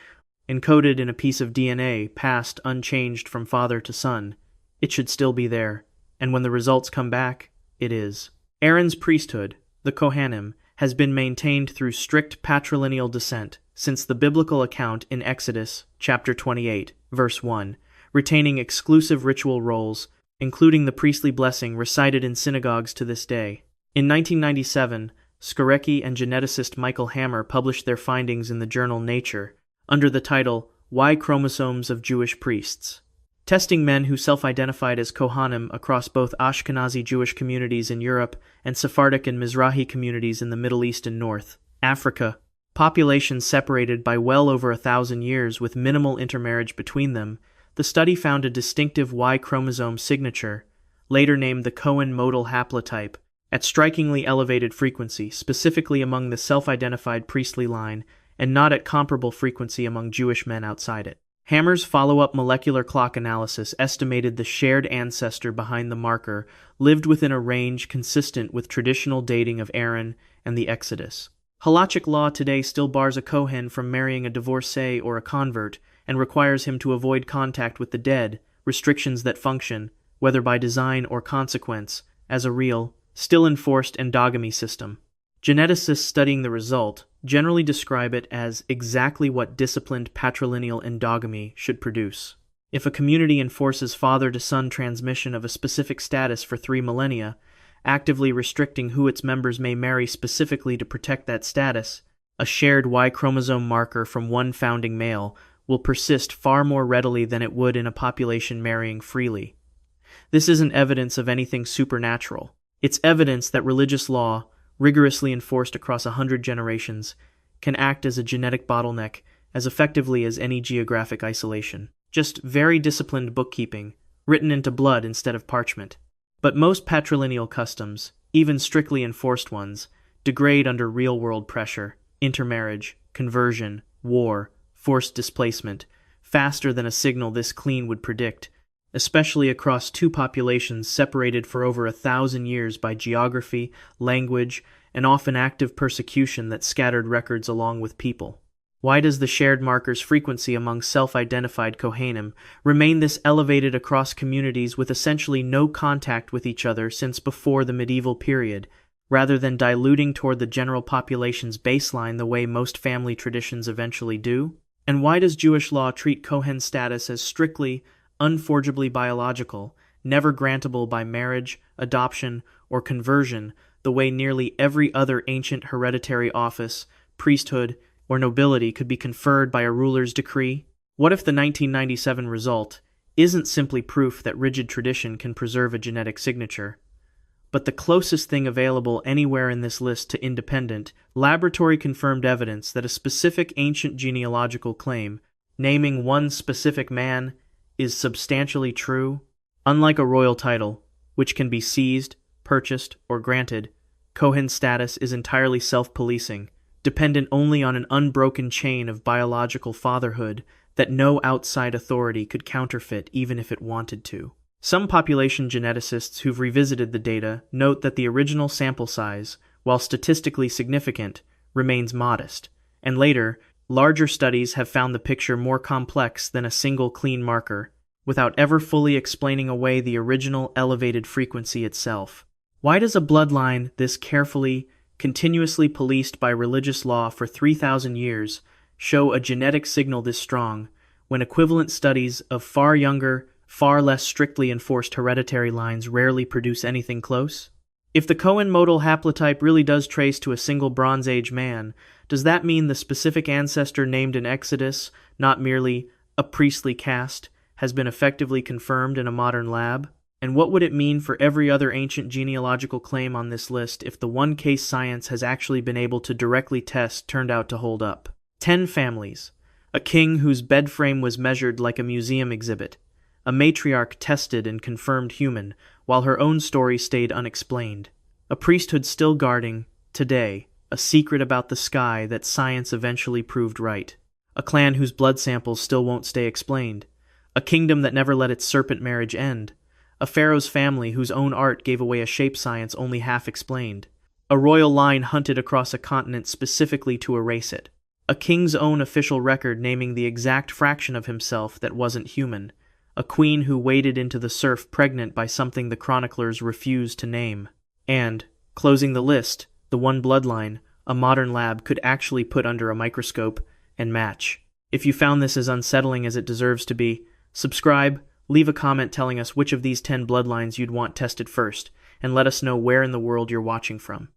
encoded in a piece of DNA passed unchanged from father to son. It should still be there, and when the results come back, it is. Aaron's priesthood, the Kohanim, has been maintained through strict patrilineal descent since the biblical account in Exodus, chapter 28, verse 1, retaining exclusive ritual roles, including the priestly blessing recited in synagogues to this day. In 1997, Skorecki and geneticist Michael Hammer published their findings in the journal Nature, under the title Y Chromosomes of Jewish Priests, testing men who self-identified as Kohanim across both Ashkenazi Jewish communities in Europe and Sephardic and Mizrahi communities in the Middle East and North Africa. Populations separated by well over 1,000 years with minimal intermarriage between them, the study found a distinctive Y chromosome signature, later named the Cohen modal haplotype, at strikingly elevated frequency, specifically among the self-identified priestly line, and not at comparable frequency among Jewish men outside it. Hammer's follow-up molecular clock analysis estimated the shared ancestor behind the marker lived within a range consistent with traditional dating of Aaron and the Exodus. Halachic law today still bars a Kohen from marrying a divorcee or a convert, and requires him to avoid contact with the dead, restrictions that function, whether by design or consequence, as a real, still enforced endogamy system. Geneticists studying the result generally describe it as exactly what disciplined patrilineal endogamy should produce. If a community enforces father-to-son transmission of a specific status for 3 millennia, actively restricting who its members may marry specifically to protect that status, a shared Y chromosome marker from one founding male will persist far more readily than it would in a population marrying freely. This isn't evidence of anything supernatural. It's evidence that religious law, rigorously enforced across 100 generations, can act as a genetic bottleneck as effectively as any geographic isolation. Just very disciplined bookkeeping, written into blood instead of parchment. But most patrilineal customs, even strictly enforced ones, degrade under real-world pressure, intermarriage, conversion, war, forced displacement, faster than a signal this clean would predict, especially across two populations separated for over 1,000 years by geography, language, and often active persecution that scattered records along with people. Why does the shared marker's frequency among self-identified Kohanim remain this elevated across communities with essentially no contact with each other since before the medieval period, rather than diluting toward the general population's baseline the way most family traditions eventually do? And why does Jewish law treat Kohen status as strictly, unforgeably biological, never grantable by marriage, adoption, or conversion, the way nearly every other ancient hereditary office, priesthood, or nobility could be conferred by a ruler's decree? What if the 1997 result isn't simply proof that rigid tradition can preserve a genetic signature, but the closest thing available anywhere in this list to independent, laboratory-confirmed evidence that a specific ancient genealogical claim, naming one specific man, is substantially true? Unlike a royal title, which can be seized, purchased, or granted, Kohen status is entirely self-policing, dependent only on an unbroken chain of biological fatherhood that no outside authority could counterfeit even if it wanted to. Some population geneticists who've revisited the data note that the original sample size, while statistically significant, remains modest, and later, larger studies have found the picture more complex than a single clean marker, without ever fully explaining away the original elevated frequency itself. Why does a bloodline this carefully, continuously policed by religious law for 3,000 years, show a genetic signal this strong, when equivalent studies of far younger, far less strictly enforced hereditary lines rarely produce anything close? If the Cohen modal haplotype really does trace to a single Bronze Age man, does that mean the specific ancestor named in Exodus, not merely a priestly caste, has been effectively confirmed in a modern lab? And what would it mean for every other ancient genealogical claim on this list if the one case science has actually been able to directly test turned out to hold up? 10 families, a king whose bed frame was measured like a museum exhibit, a matriarch tested and confirmed human, while her own story stayed unexplained, a priesthood still guarding, today, a secret about the sky that science eventually proved right, a clan whose blood samples still won't stay explained, a kingdom that never let its serpent marriage end, a pharaoh's family whose own art gave away a shape science only half explained, a royal line hunted across a continent specifically to erase it, a king's own official record naming the exact fraction of himself that wasn't human, a queen who waded into the surf pregnant by something the chroniclers refused to name, and, closing the list, the one bloodline a modern lab could actually put under a microscope and match. If you found this as unsettling as it deserves to be, subscribe, leave a comment telling us which of these 10 bloodlines you'd want tested first, and let us know where in the world you're watching from.